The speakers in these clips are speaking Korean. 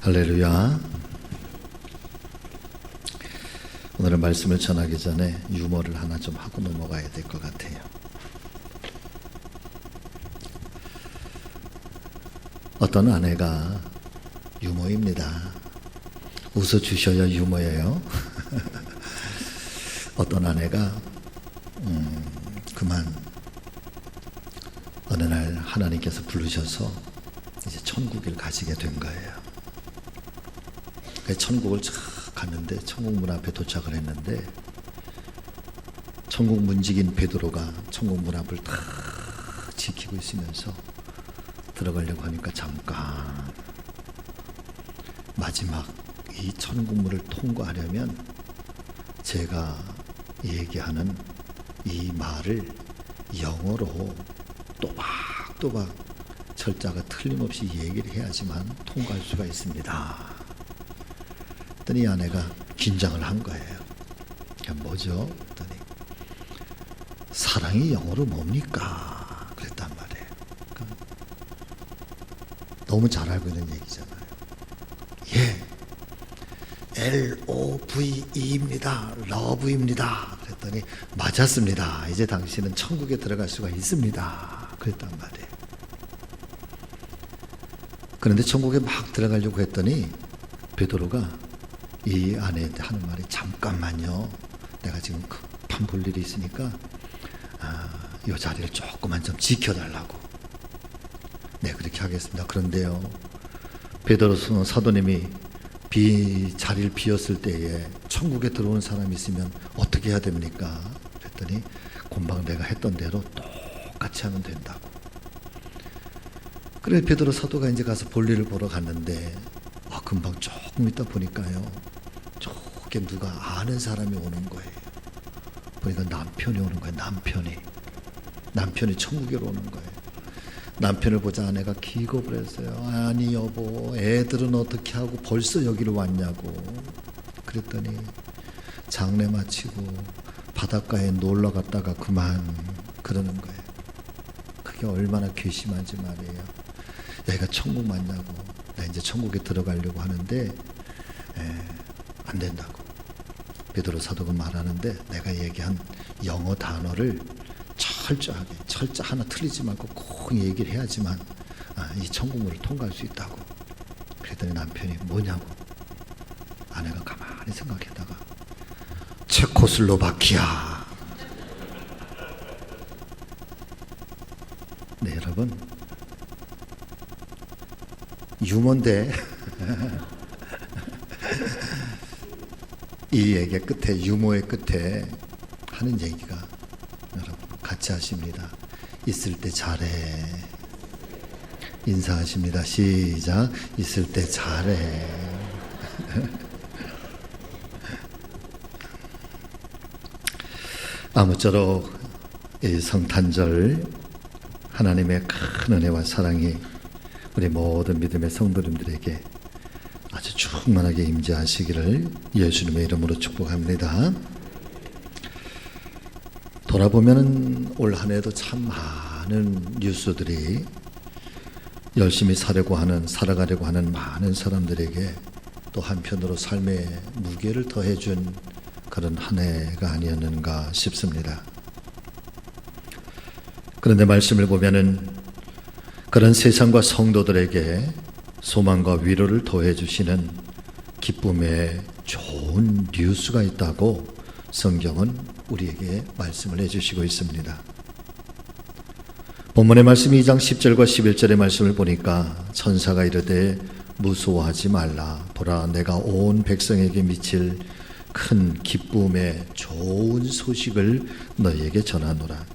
할렐루야. 오늘은 말씀을 전하기 전에 유머를 하나 좀 하고 넘어가야 될 것 같아요. 어떤 아내가 유머입니다. 웃어주셔야 유머예요. 어떤 아내가 그만 어느 날 하나님께서 부르셔서 이제 천국을 가시게 된 거예요. 천국을 쫙 갔는데 천국 문 앞에 도착을 했는데 천국 문지기인 베드로가 천국 문 앞을 다 지키고 있으면서 들어가려고 하니까 잠깐 마지막 이 천국 문을 통과하려면 제가 얘기하는 이 말을 영어로 또박또박 철자가 틀림없이 얘기를 해야지만 통과할 수가 있습니다. 그랬더니 아내가 긴장을 한 거예요. 뭐죠? 그랬더니 사랑이 영어로 뭡니까? 그랬단 말이에요. 그러니까 너무 잘 알고 있는 얘기잖아요. 예, LOVE입니다. 러브입니다. 그랬더니 맞았습니다. 이제 당신은 천국에 들어갈 수가 있습니다. 그랬단 말이에요. 그런데 천국에 막 들어가려고 했더니 베드로가 이 아내한테 하는 말이 잠깐만요. 내가 지금 급한 볼 일이 있으니까 이 자리를 조금만 좀 지켜달라고. 네, 그렇게 하겠습니다. 그런데요, 베드로 사도님이 자리를 비웠을 때에 천국에 들어오는 사람이 있으면 어떻게 해야 됩니까? 그랬더니 금방 내가 했던 대로 똑같이 하면 된다고. 그래 베드로 사도가 이제 가서 볼일을 보러 갔는데 금방 조금 있다 보니까요, 저게 누가 아는 사람이 오는 거예요. 보니까 남편이 오는 거예요. 남편이 천국으로 오는 거예요. 남편을 보자 아내가 기겁을 했어요. 아니 여보, 애들은 어떻게 하고 벌써 여기로 왔냐고. 그랬더니 장례 마치고 바닷가에 놀러 갔다가 그만 그러는 거예요. 그게 얼마나 괘씸한지 말이에요. 얘가 천국 맞냐고. 나 이제 천국에 들어가려고 하는데 안 된다고. 베드로 사도가 말하는데 내가 얘기한 영어 단어를 철저하게 철자 하나 틀리지 말고 꼭 얘기를 해야지만 이 천국문을 통과할 수 있다고. 그랬더니 남편이 뭐냐고. 아내가 가만히 생각했다가 체코슬로바키아. 네, 여러분, 유머인데 이 얘기의 끝에, 유머의 끝에 하는 얘기가 여러분 같이 하십니다. 있을 때 잘해. 인사하십니다. 시작. 있을 때 잘해. 아무쪼록 이 성탄절 하나님의 큰 은혜와 사랑이 우리 모든 믿음의 성도님들에게 아주 충만하게 임재하시기를 예수님의 이름으로 축복합니다. 돌아보면 올 한 해도 참 많은 뉴스들이 열심히 살아가려고 하는 많은 사람들에게 또 한편으로 삶의 무게를 더해준 그런 한 해가 아니었는가 싶습니다. 그런데 말씀을 보면은 그런 세상과 성도들에게 소망과 위로를 더해주시는 기쁨의 좋은 뉴스가 있다고 성경은 우리에게 말씀을 해주시고 있습니다. 본문의 말씀 2장 10절과 11절의 말씀을 보니까 천사가 이르되 무서워하지 말라. 보라, 내가 온 백성에게 미칠 큰 기쁨의 좋은 소식을 너희에게 전하노라.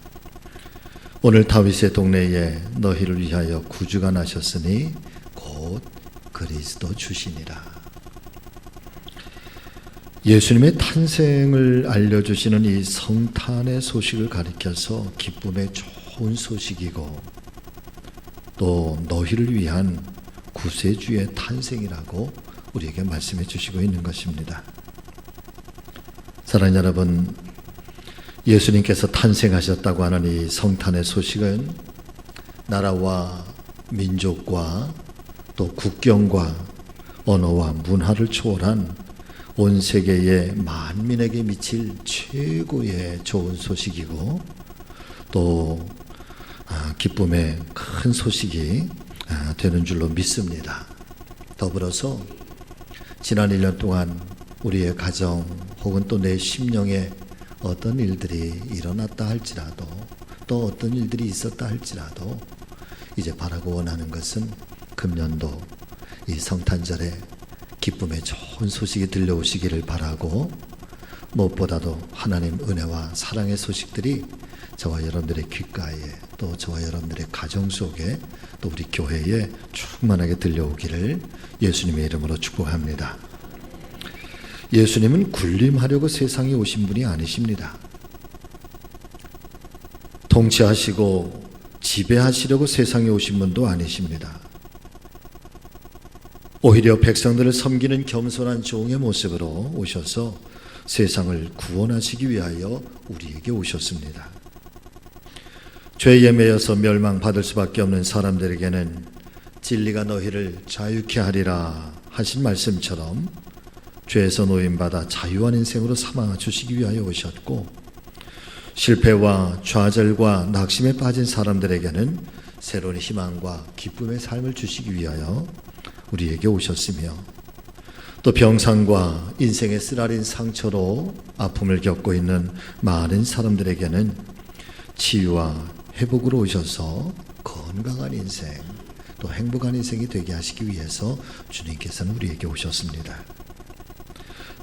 오늘 다윗의 동네에 너희를 위하여 구주가 나셨으니 곧 그리스도 주시니라. 예수님의 탄생을 알려주시는 이 성탄의 소식을 가리켜서 기쁨의 좋은 소식이고 또 너희를 위한 구세주의 탄생이라고 우리에게 말씀해 주시고 있는 것입니다. 사랑하는 여러분, 예수님께서 탄생하셨다고 하는 이 성탄의 소식은 나라와 민족과 또 국경과 언어와 문화를 초월한 온 세계의 만민에게 미칠 최고의 좋은 소식이고 또 기쁨의 큰 소식이 되는 줄로 믿습니다. 더불어서 지난 1년 동안 우리의 가정 혹은 또 내 심령에 어떤 일들이 일어났다 할지라도 또 어떤 일들이 있었다 할지라도 이제 바라고 원하는 것은 금년도 이 성탄절에 기쁨의 좋은 소식이 들려오시기를 바라고 무엇보다도 하나님 은혜와 사랑의 소식들이 저와 여러분들의 귓가에 또 저와 여러분들의 가정 속에 또 우리 교회에 충만하게 들려오기를 예수님의 이름으로 축복합니다. 예수님은 군림하려고 세상에 오신 분이 아니십니다. 통치하시고 지배하시려고 세상에 오신 분도 아니십니다. 오히려 백성들을 섬기는 겸손한 종의 모습으로 오셔서 세상을 구원하시기 위하여 우리에게 오셨습니다. 죄에 매여서 멸망받을 수밖에 없는 사람들에게는 진리가 너희를 자유케 하리라 하신 말씀처럼 죄에서 노임받아 자유한 인생으로 삼아 주시기 위하여 오셨고, 실패와 좌절과 낙심에 빠진 사람들에게는 새로운 희망과 기쁨의 삶을 주시기 위하여 우리에게 오셨으며, 또 병상과 인생의 쓰라린 상처로 아픔을 겪고 있는 많은 사람들에게는 치유와 회복으로 오셔서 건강한 인생 또 행복한 인생이 되게 하시기 위해서 주님께서는 우리에게 오셨습니다.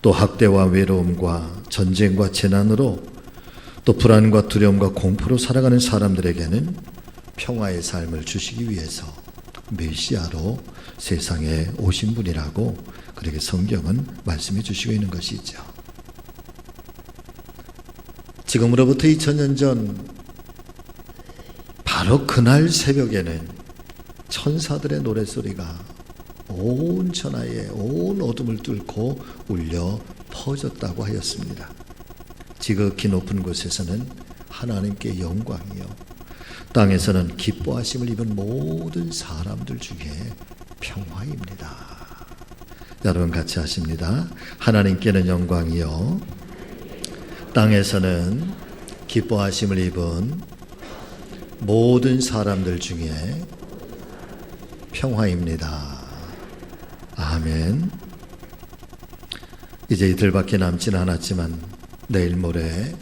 또 학대와 외로움과 전쟁과 재난으로 또 불안과 두려움과 공포로 살아가는 사람들에게는 평화의 삶을 주시기 위해서 메시아로 세상에 오신 분이라고 그렇게 성경은 말씀해 주시고 있는 것이죠. 지금으로부터 2000년 전 바로 그날 새벽에는 천사들의 노랫소리가 온 천하에 온 어둠을 뚫고 울려 퍼졌다고 하였습니다. 지극히 높은 곳에서는 하나님께 영광이요, 땅에서는 기뻐하심을 입은 모든 사람들 중에 평화입니다. 여러분 같이 하십니다. 하나님께는 영광이요, 땅에서는 기뻐하심을 입은 모든 사람들 중에 평화입니다. 아멘. 이제 이틀밖에 남지는 않았지만 내일 모레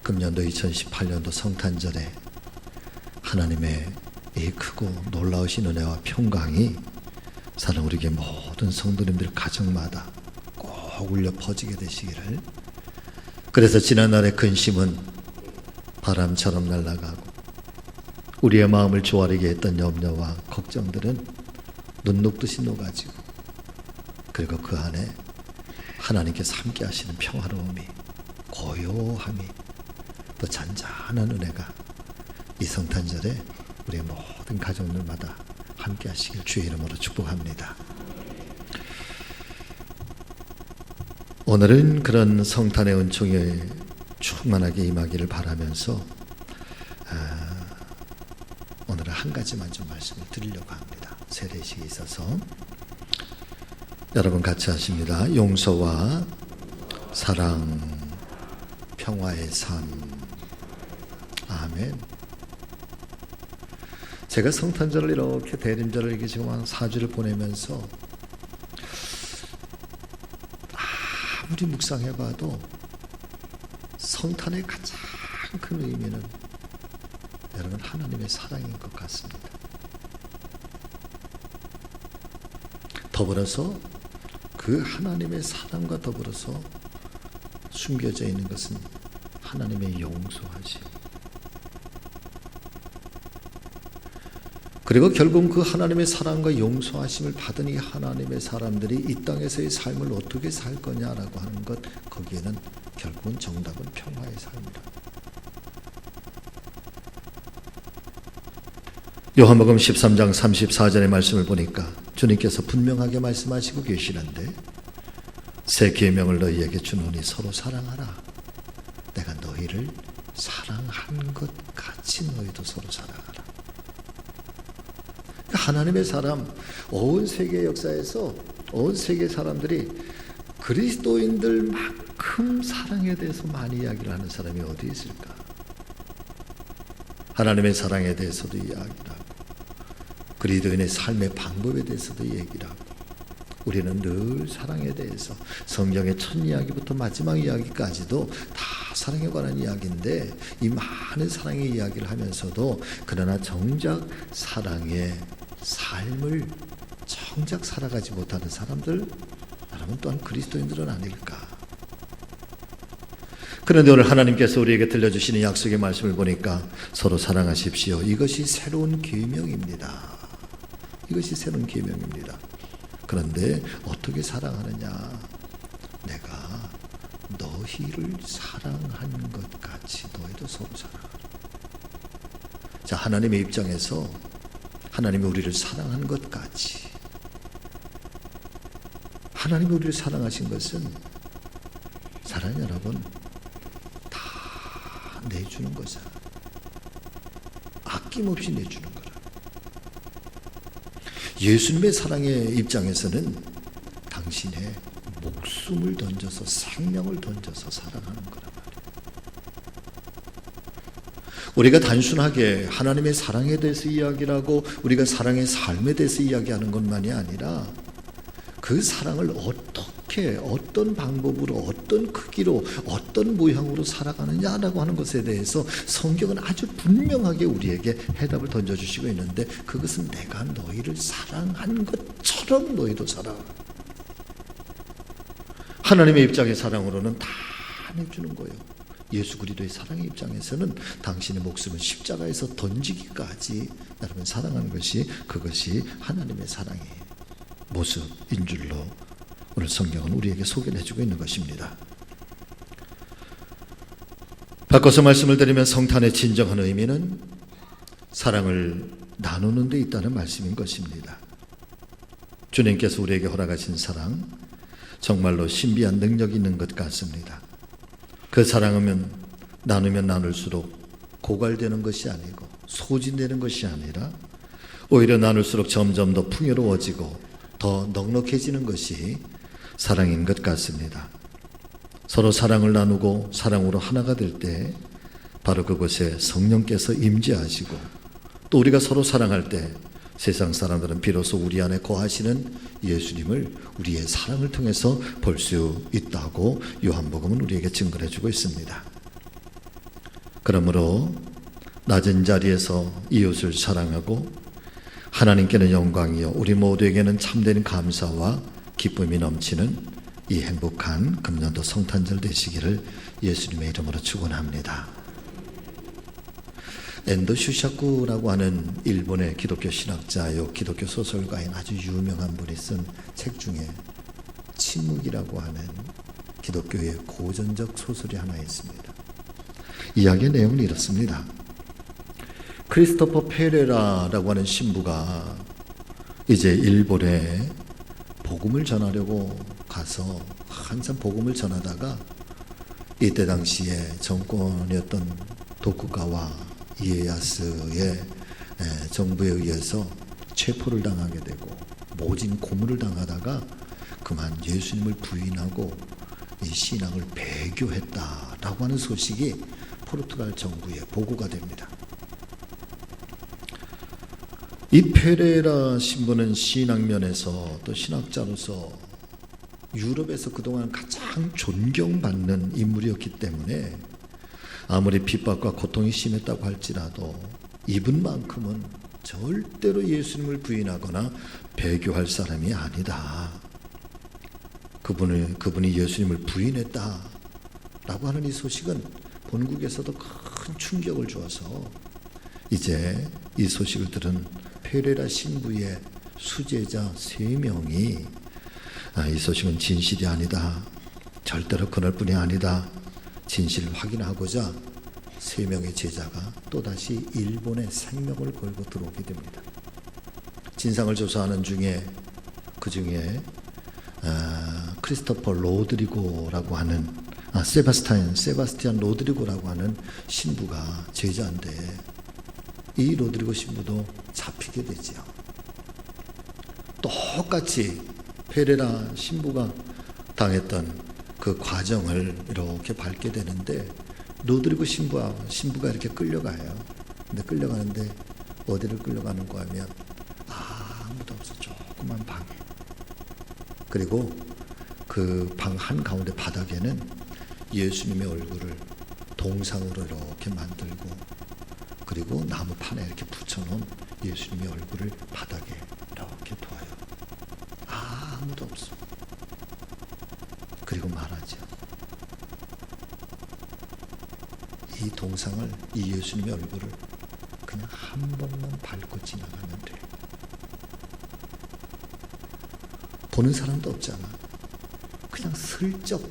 금년도 2018년도 성탄절에 하나님의 이 크고 놀라우신 은혜와 평강이 사는 우리에게 모든 성도님들 가정마다 꼭 울려 퍼지게 되시기를. 그래서 지난날의 근심은 바람처럼 날아가고 우리의 마음을 조아리게 했던 염려와 걱정들은 눈 녹듯이 녹아지고, 그리고 그 안에 하나님께서 함께 하시는 평화로움이, 고요함이, 또 잔잔한 은혜가 이 성탄절에 우리의 모든 가정들마다 함께 하시길 주의 이름으로 축복합니다. 오늘은 그런 성탄의 은총이 충만하게 임하기를 바라면서 오늘은 한 가지만 좀 말씀을 드리려고 합니다. 세례식이 있어서 여러분 같이 하십니다. 용서와 사랑, 평화의 삶. 아멘. 제가 성탄절을 이렇게 대림절을 이렇게 지금 한 4주를 보내면서 아무리 묵상해봐도 성탄의 가장 큰 의미는 여러분 하나님의 사랑인 것 같습니다. 더불어서 그 하나님의 사랑과 더불어서 숨겨져 있는 것은 하나님의 용서하심. 그리고 결국 그 하나님의 사랑과 용서하심을 받은 이 하나님의 사람들이 이 땅에서의 삶을 어떻게 살 거냐라고 하는 것, 거기에는 결국은 정답은 평화의 삶이라. 요한복음 13장 34절의 말씀을 보니까 주님께서 분명하게 말씀하시고 계시는데, 새 계명을 너희에게 주노니 서로 사랑하라. 내가 너희를 사랑한 것 같이 너희도 서로 사랑하라. 하나님의 사람, 온 세계 역사에서 온 세계 사람들이 그리스도인들만큼 사랑에 대해서 많이 이야기를 하는 사람이 어디 있을까? 하나님의 사랑에 대해서도 이야기를 하고 그리스도인의 삶의 방법에 대해서도 얘기를 하고 우리는 늘 사랑에 대해서 성경의 첫 이야기부터 마지막 이야기까지도 다 사랑에 관한 이야기인데 이 많은 사랑의 이야기를 하면서도 그러나 정작 사랑의 삶을 정작 살아가지 못하는 사람들, 여러분 또한 그리스도인들은 아닐까? 그런데 오늘 하나님께서 우리에게 들려주시는 약속의 말씀을 보니까 서로 사랑하십시오. 이것이 새로운 계명입니다. 이것이 새로운 계명입니다. 그런데 어떻게 사랑하느냐? 내가 너희를 사랑한 것 같이 너희도 서로 사랑하라. 자, 하나님의 입장에서 하나님이 우리를 사랑한 것 같이 하나님이 우리를 사랑하신 것은 사랑하는 여러분 다 내주는 거잖아. 아낌없이 내주는 거라. 예수님의 사랑의 입장에서는 당신의 목숨을 던져서 생명을 던져서 사랑하는 거란 말이에요. 우리가 단순하게 하나님의 사랑에 대해서 이야기를 하고 우리가 사랑의 삶에 대해서 이야기하는 것만이 아니라 그 사랑을 어떻게 어떤 방법으로 어떤 크기로 어떤 모양으로 살아가느냐라고 하는 것에 대해서 성경은 아주 분명하게 우리에게 해답을 던져주시고 있는데 그것은 내가 너희를 사랑한 것처럼 너희도 살아가라. 하나님의 입장의 사랑으로는 다 내주는 거예요. 예수 그리스도의 사랑의 입장에서는 당신의 목숨을 십자가에서 던지기까지 여러분 사랑하는 것이 그것이 하나님의 사랑의 모습인 줄로 오늘 성경은 우리에게 소개를 해주고 있는 것입니다. 바꿔서 말씀을 드리면 성탄의 진정한 의미는 사랑을 나누는 데 있다는 말씀인 것입니다. 주님께서 우리에게 허락하신 사랑 정말로 신비한 능력이 있는 것 같습니다. 그 사랑은 나누면 나눌수록 고갈되는 것이 아니고 소진되는 것이 아니라 오히려 나눌수록 점점 더 풍요로워지고 더 넉넉해지는 것이 사랑인 것 같습니다. 서로 사랑을 나누고 사랑으로 하나가 될 때 바로 그곳에 성령께서 임재하시고 또 우리가 서로 사랑할 때 세상 사람들은 비로소 우리 안에 거하시는 예수님을 우리의 사랑을 통해서 볼 수 있다고 요한복음은 우리에게 증거해 주고 있습니다. 그러므로 낮은 자리에서 이웃을 사랑하고 하나님께는 영광이요 우리 모두에게는 참된 감사와 기쁨이 넘치는 이 행복한 금년도 성탄절 되시기를 예수님의 이름으로 축원합니다. 엔도 슈샤쿠라고 하는 일본의 기독교 신학자요 기독교 소설가인 아주 유명한 분이 쓴 책 중에 침묵이라고 하는 기독교의 고전적 소설이 하나 있습니다. 이야기의 내용은 이렇습니다. 크리스토퍼 페레라라고 하는 신부가 이제 일본에 복음을 전하려고 가서 한참 복음을 전하다가 이때 당시에 정권이었던 도쿠가와 이에야스의 정부에 의해서 체포를 당하게 되고 모진 고문을 당하다가 그만 예수님을 부인하고 이 신앙을 배교했다라고 하는 소식이 포르투갈 정부에 보고가 됩니다. 이 페레라 신부는 신앙면에서 또 신학자로서 유럽에서 그동안 가장 존경받는 인물이었기 때문에 아무리 핍박과 고통이 심했다고 할지라도 이분만큼은 절대로 예수님을 부인하거나 배교할 사람이 아니다. 그분이 예수님을 부인했다라고 하는 이 소식은 본국에서도 큰 충격을 주어서 이제 이 소식을 들은 페레라 신부의 수제자 3명이 이 소식은 진실이 아니다. 절대로 그날뿐이 아니다. 진실을 확인하고자 3명의 제자가 또다시 일본에 생명을 걸고 들어오게 됩니다. 진상을 조사하는 중에 그 중에 크리스토퍼 로드리고라고 하는 세바스티안 로드리고라고 하는 신부가 제자인데 이 로드리고 신부도 잡히게 되지요. 똑같이 페레라 신부가 당했던 그 과정을 이렇게 밟게 되는데, 로드리고 신부가 이렇게 끌려가요. 근데 끌려가는데 어디를 끌려가는가 하면 아무도 없어. 조그만 방에. 그리고 그 방 한가운데 바닥에는 예수님의 얼굴을 동상으로 이렇게 만들고, 그리고 나무판에 이렇게 붙여놓은 예수님의 얼굴을 바닥에 이렇게 둬요. 아무도 없어. 그리고 말하죠. 이 동상을, 이 예수님의 얼굴을 그냥 한 번만 밟고 지나가면 돼. 보는 사람도 없잖아. 그냥 슬쩍.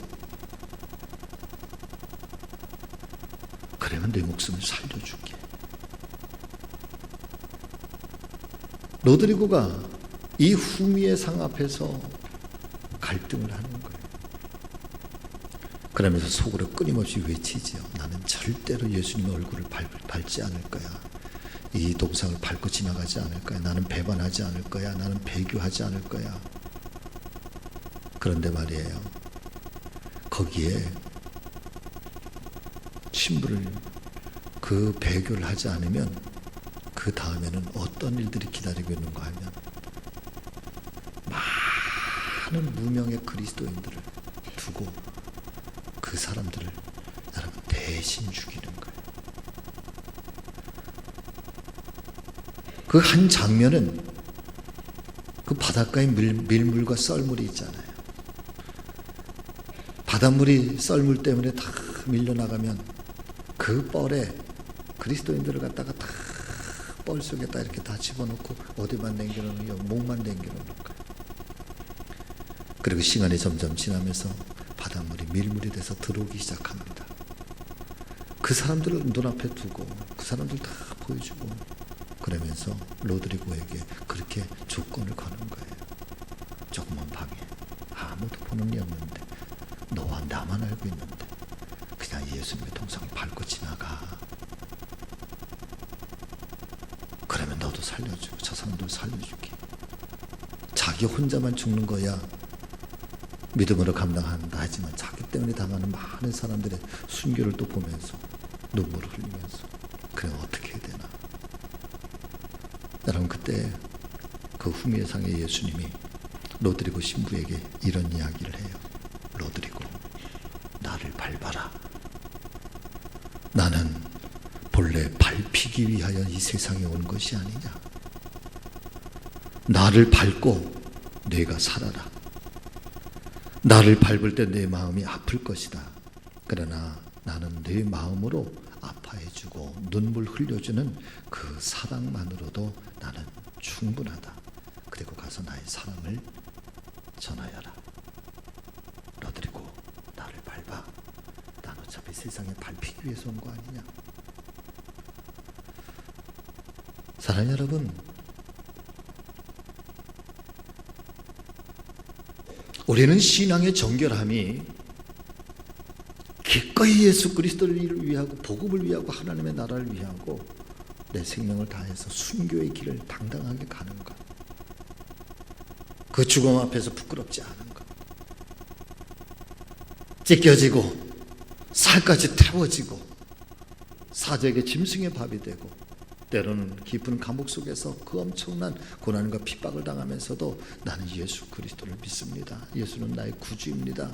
그러면 내 목숨을 살려줄게. 로드리고가 이 후미의 상 앞에서 갈등을 하는 거예요. 그러면서 속으로 끊임없이 외치지요. 나는 절대로 예수님의 얼굴을 밟지 않을 거야. 이 동상을 밟고 지나가지 않을 거야. 나는 배반하지 않을 거야. 나는 배교하지 않을 거야. 그런데 말이에요, 거기에 신부를 그 배교를 하지 않으면 그 다음에는 어떤 일들이 기다리고 있는가 하면 많은 무명의 그리스도인들을 두고 그 사람들을 여러분 대신 죽이는 거예요. 그 한 장면은 그 바닷가에 밀물과 썰물이 있잖아요. 바닷물이 썰물 때문에 다 밀려나가면 그 뻘에 그리스도인들을 갖다가 다 뻘 속에다 이렇게 다 집어넣고 어디만 남겨놓는 게 목만 남겨놓는 거예요. 그리고 시간이 점점 지나면서 바닷물이 밀물이 돼서 들어오기 시작합니다. 그 사람들을 눈앞에 두고 그 사람들 다 보여주고 그러면서 로드리고에게 그렇게 조건을 거는 거예요. 조그만 방에 아무도 보는 게 없는데, 너와 나만 알고 있는데 그냥 예수님의 동상을 밟고 지나가. 그러면 너도 살려주고 저 사람도 살려줄게. 자기 혼자만 죽는 거야 믿음으로 감당한다 하지만 자기 때문에 당하는 많은 사람들의 순교를 또 보면서 눈물을 흘리면서 그래 어떻게 해야 되나. 여러분, 그때 그 후미의 상의 예수님이 로드리고 신부에게 이런 이야기를 해요. 로드리고, 나를 밟아라. 나는 본래 밟히기 위하여 이 세상에 온 것이 아니냐. 나를 밟고 네가 살아라. 나를 밟을 때 내 마음이 아플 것이다. 그러나 나는 네 마음으로 아파해주고 눈물 흘려주는 그 사랑만으로도 나는 충분하다. 그리고 가서 나의 사랑을 전하여라. 로드리고, 나를 밟아. 난 어차피 세상에 밟히기 위해서 온 거 아니냐. 사랑하는 여러분, 우리는 신앙의 정결함이 기꺼이 예수 그리스도를 위하고 복음을 위하고 하나님의 나라를 위하고 내 생명을 다해서 순교의 길을 당당하게 가는 것, 그 죽음 앞에서 부끄럽지 않은 것, 찢겨지고 살까지 태워지고 사적의 짐승의 밥이 되고 때로는 깊은 감옥 속에서 그 엄청난 고난과 핍박을 당하면서도 나는 예수 그리스도를 믿습니다. 예수는 나의 구주입니다.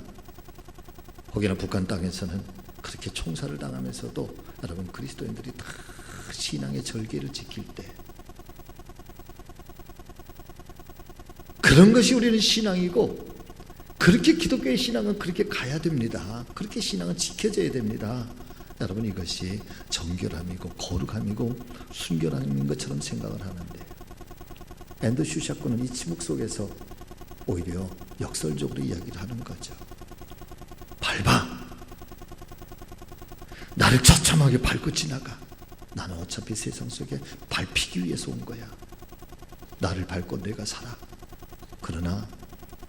혹여나 북한 땅에서는 그렇게 총살을 당하면서도 여러분 그리스도인들이 다 신앙의 절개를 지킬 때, 그런 것이 우리는 신앙이고, 그렇게 기독교의 신앙은 그렇게 가야 됩니다. 그렇게 신앙은 지켜져야 됩니다. 여러분, 이것이 정결함이고 거룩함이고 순결함인 것처럼 생각을 하는데, 앤드슈 샤크는 이 침묵 속에서 오히려 역설적으로 이야기를 하는 거죠. 밟아. 나를 처참하게 밟고 지나가. 나는 어차피 세상 속에 밟히기 위해서 온 거야. 나를 밟고 내가 살아. 그러나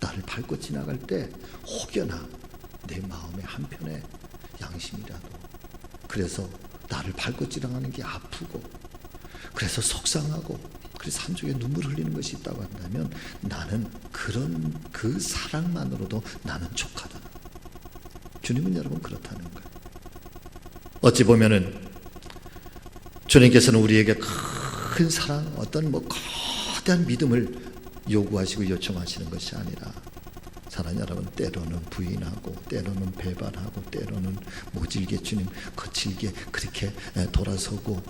나를 밟고 지나갈 때 혹여나 내 마음의 한편에 양심이라도, 그래서 나를 밟고 지나가는 게 아프고, 그래서 속상하고, 그래서 그리 산중에 눈물 흘리는 것이 있다고 한다면 나는 그 사랑만으로도 나는 족하다. 주님은 여러분 그렇다는 거예요. 어찌 보면은 주님께서는 우리에게 큰 사랑, 어떤 거대한 믿음을 요구하시고 요청하시는 것이 아니라, 사랑하는 여러분, 때로는 부인하고 때로는 배반하고 때로는 모질게 주님 거칠게 그렇게 돌아서고,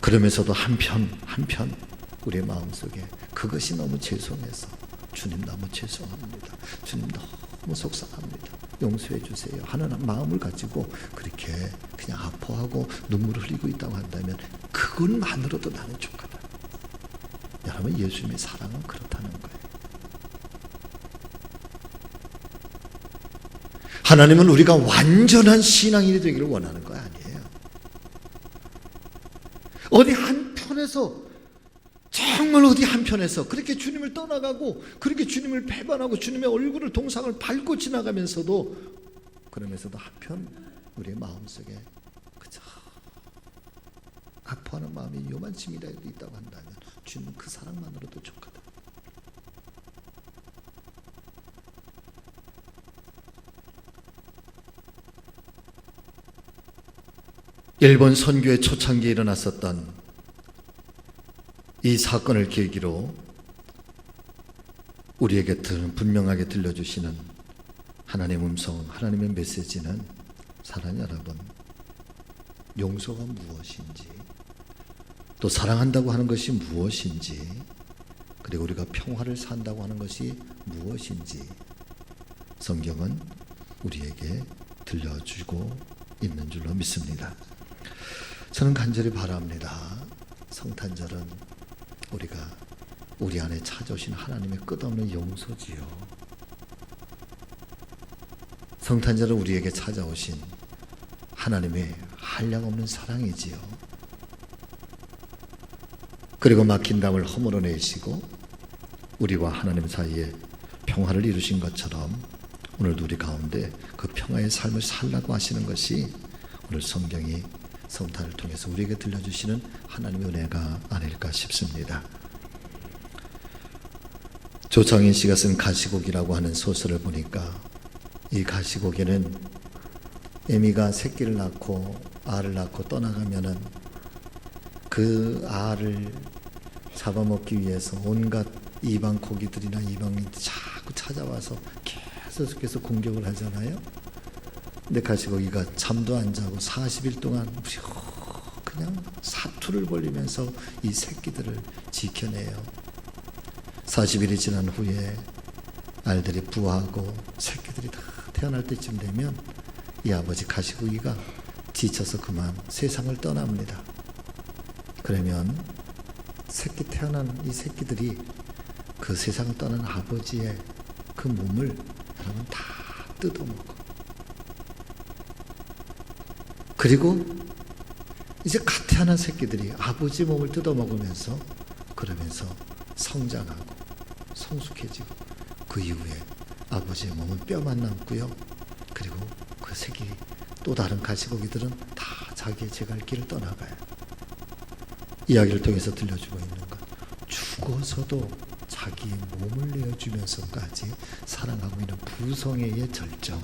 그러면서도 한편 우리의 마음속에 그것이 너무 죄송해서 주님 너무 죄송합니다, 주님 너무 속상합니다, 용서해 주세요 하는 마음을 가지고 그렇게 그냥 아파하고 눈물을 흘리고 있다고 한다면 그것만으로도 나는 족하다. 여러분, 예수님의 사랑은 그렇다는 거예요. 하나님은 우리가 완전한 신앙인이 되기를 원하는 거 아니에요. 어디 한편에서, 정말 어디 한편에서 그렇게 주님을 떠나가고 그렇게 주님을 배반하고 주님의 얼굴을, 동상을 밟고 지나가면서도, 그러면서도 한편 우리의 마음속에 그저 아파하는 마음이 요만큼이라도 있다고 한다면 주님은 그 사랑만으로도 족하다. 일본 선교의 초창기에 일어났었던 이 사건을 계기로 우리에게 분명하게 들려주시는 하나님의 음성, 하나님의 메시지는, 사랑하는 여러분, 용서가 무엇인지, 또 사랑한다고 하는 것이 무엇인지, 그리고 우리가 평화를 산다고 하는 것이 무엇인지 성경은 우리에게 들려주고 있는 줄로 믿습니다. 저는 간절히 바랍니다. 성탄절은 우리가 우리 안에 찾아오신 하나님의 끝없는 용서지요. 성탄절은 우리에게 찾아오신 하나님의 한량없는 사랑이지요. 그리고 막힌 담을 허물어내시고 우리와 하나님 사이에 평화를 이루신 것처럼 오늘도 우리 가운데 그 평화의 삶을 살라고 하시는 것이 오늘 성경이 성탄을 통해서 우리에게 들려주시는 하나님의 은혜가 아닐까 싶습니다. 조창인 씨가 쓴 가시고기라고 하는 소설을 보니까, 이 가시고기는 애미가 새끼를 낳고 알을 낳고 떠나가면은 그 알을 잡아먹기 위해서 온갖 이방 고기들이나 이방인들이 자꾸 찾아와서 계속해서 공격을 하잖아요. 근데 가시고기가 잠도 안 자고 40일 동안 그냥 사투를 벌리면서 이 새끼들을 지켜내요. 40일이 지난 후에 알들이 부화하고 새끼들이 다 태어날 때쯤 되면 이 아버지 가시고기가 지쳐서 그만 세상을 떠납니다. 그러면 태어난 이 새끼들이 그 세상을 떠난 아버지의 그 몸을 여러분 다 뜯어먹어. 그리고 이제 갓 태어난 새끼들이 아버지 몸을 뜯어먹으면서, 그러면서 성장하고 성숙해지고, 그 이후에 아버지의 몸은 뼈만 남고요. 그리고 그 새끼, 또 다른 가시고기들은 다 자기의 제갈 길을 떠나가요. 이야기를 통해서 들려주고 있는 것, 죽어서도 자기의 몸을 내어주면서까지 사랑하고 있는 부성애의 절정.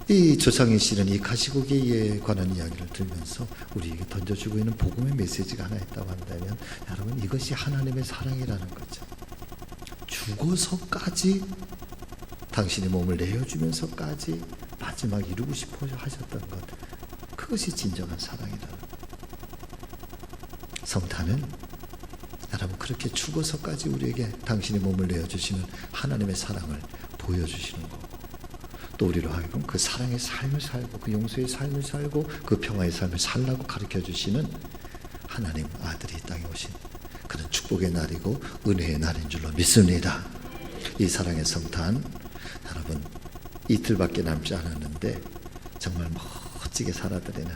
이 조창인 씨는 이 가시고기에 관한 이야기를 들으면서 우리에게 던져주고 있는 복음의 메시지가 하나 있다고 한다면, 여러분, 이것이 하나님의 사랑이라는 거죠. 죽어서까지 당신의 몸을 내어주면서까지 마지막 이루고 싶어 하셨던 것, 그것이 진정한 사랑이라는 것. 성탄은 여러분 그렇게 죽어서까지 우리에게 당신의 몸을 내어주시는 하나님의 사랑을 보여주시는 거고, 또 우리로 하여금 그 사랑의 삶을 살고 그 용서의 삶을 살고 그 평화의 삶을 살라고 가르쳐주시는 하나님 아들이 이 땅에 오신 그런 축복의 날이고 은혜의 날인 줄로 믿습니다. 이 사랑의 성탄, 여러분 이틀밖에 남지 않았는데 정말 멋지게 살아드리는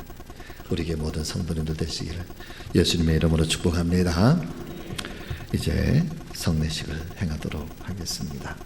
우리에게 모든 성도님들 되시기를 예수님의 이름으로 축복합니다. 이제 성례식을 행하도록 하겠습니다.